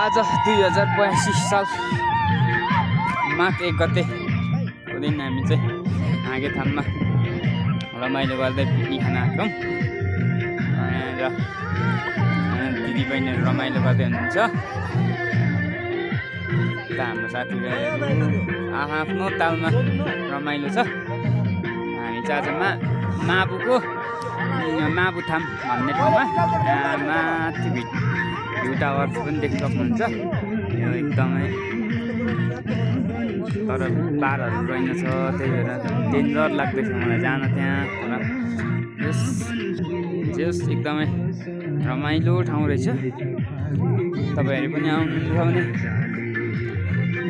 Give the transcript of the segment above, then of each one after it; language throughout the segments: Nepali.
आज 2082 साल माघ 1 गतेको दिन हामी चाहिँ हाँगे थानमा रमाइलो गर्दै पिकनिक खान आएको र दिदी बहिनीहरू रमाइलो गर्दै हुनुहुन्छ। हाम्रो साथीभाइहरू आफ्नो तालमा रमाइलो छ। हामी चाहिँ आज माबुथाम भन्ने ठाउँमा माथि भ्यू टावर पनि देख्न सक्नुहुन्छ। यो एकदमै तर पारहरू रहेनछ, त्यही भएर डेन्जर लाग्दैछ मलाई जान त्यहाँ। जस एकदमै रमाइलो ठाउँ रहेछ। तपाईँहरू पनि आउनुहुन्छ भने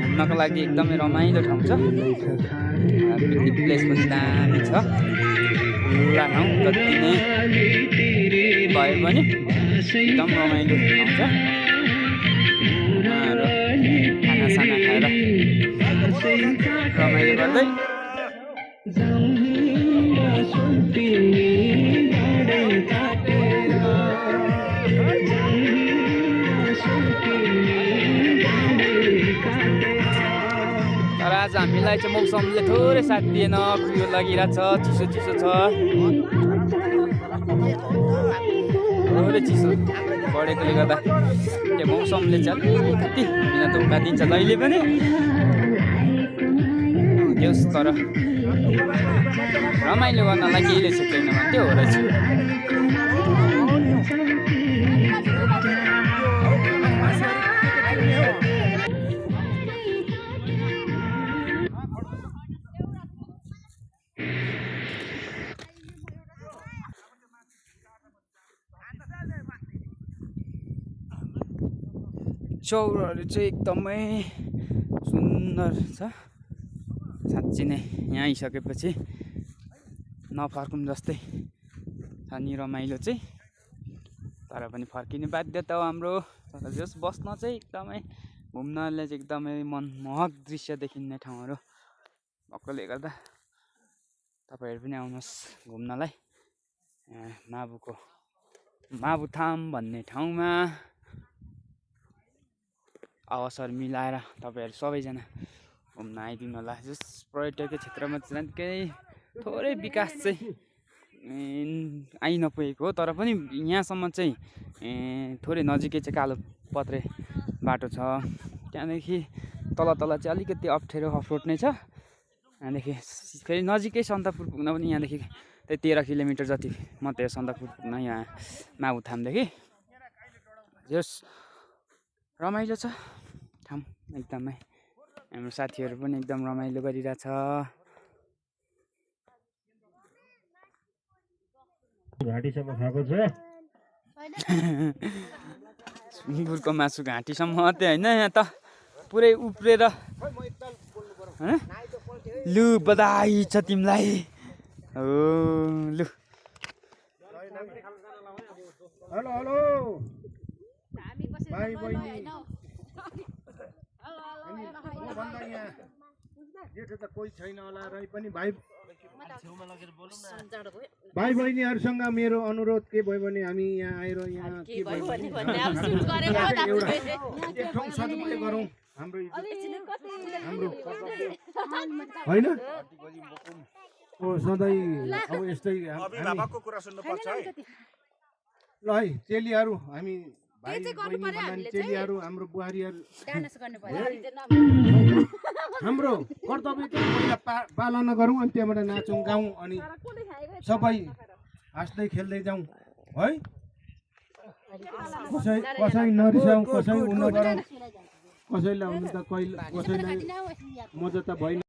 घुम्नको लागि एकदमै रमाइलो ठाउँ छ। पिकनिक प्लेस पनि दामी छ, खुल्ला ठाउँ जति नै भए पनि एकदम रमाइलो ठाउँ छ। खानासाना खाएर रमाइलो गर्दै तर आज हामीलाई चाहिँ मौसमले थोरै साथ दिएन, कुहिरो लागिरहेछ, चिसो चिसो छ, थोरै चिसो बढेकोले गर्दा त्यो मौसमले चाहिँ अलिकति हामीलाई धोका दिन्छ जहिले पनि। त्यस तर रमाइलो गर्नलाई केही रहेछ छैन भने त्यो हो रहेछ। चौरहरू चाहिँ एकदमै सुन्दर छ। साँच्ची नै यहाँ आइसकेपछि नफर्कौँ जस्तै छ नि रमाइलो चाहिँ। तर पनि फर्किने बाध्यता हो हाम्रो। तर जस बस्न चाहिँ एकदमै घुम्नले चाहिँ एकदमै मनमोहक दृश्य देखिने ठाउँहरू भएकोले गर्दा तपाईँहरू पनि आउनुहोस् घुम्नलाई। माबुथाम भन्ने ठाउँमा अवसर मिलाएर तपाईँहरू सबैजना घुम्न आइदिनु होला। जस पर्यटकीय क्षेत्रमा चाहिँ केही थोरै विकास चाहिँ आइ नपुगेको हो, तर पनि यहाँसम्म चाहिँ थोरै नजिकै चाहिँ कालोपत्रे बाटो छ। त्यहाँदेखि तल चाहिँ अलिकति अप्ठ्यारो अफरोड नै छ। त्यहाँदेखि फेरि नजिकै सन्दकपुर पुग्न पनि यहाँदेखि त्यही 13 किलोमिटर जति मात्रै सन्दकपुर पुग्न यहाँ माबुथामदेखि। जस रमाइलो छ ठाउँ एकदमै। हाम्रो साथीहरू पनि एकदम रमाइलो गरिरहेछ। घाँटीसम्म खाएको छ सुँगुरको मासु घाँटीसम्म मात्रै होइन, यहाँ त पुरै उफ्रेर लु बधाई छ तिमीलाई। हो लु हेलो हेलो भाइ बहिनी जेठो त कोही छैन होला र पनि भाइ बहिनीहरूसँग मेरो अनुरोध के भयो भने हामी यहाँ आएर यहाँ के भयो भने एक ठाउँ सदुपयोग गरौँ। हाम्रो होइन ओ सधैँ अब यस्तै ल है चेलीहरू हामी भाइ बहिनी चेलीहरू हाम्रो बुहारीहरू हाम्रो कर्तव्य चाहिँ पहिला पालना गरौँ अनि त्यहाँबाट नाचौँ गाउँ अनि सबै हाँस्दै खेल्दै जाउँ है। कसै नरिसाउँ, कसै उ नगरौँ, कसैलाई हुनु त कसैलाई मजा त भएन।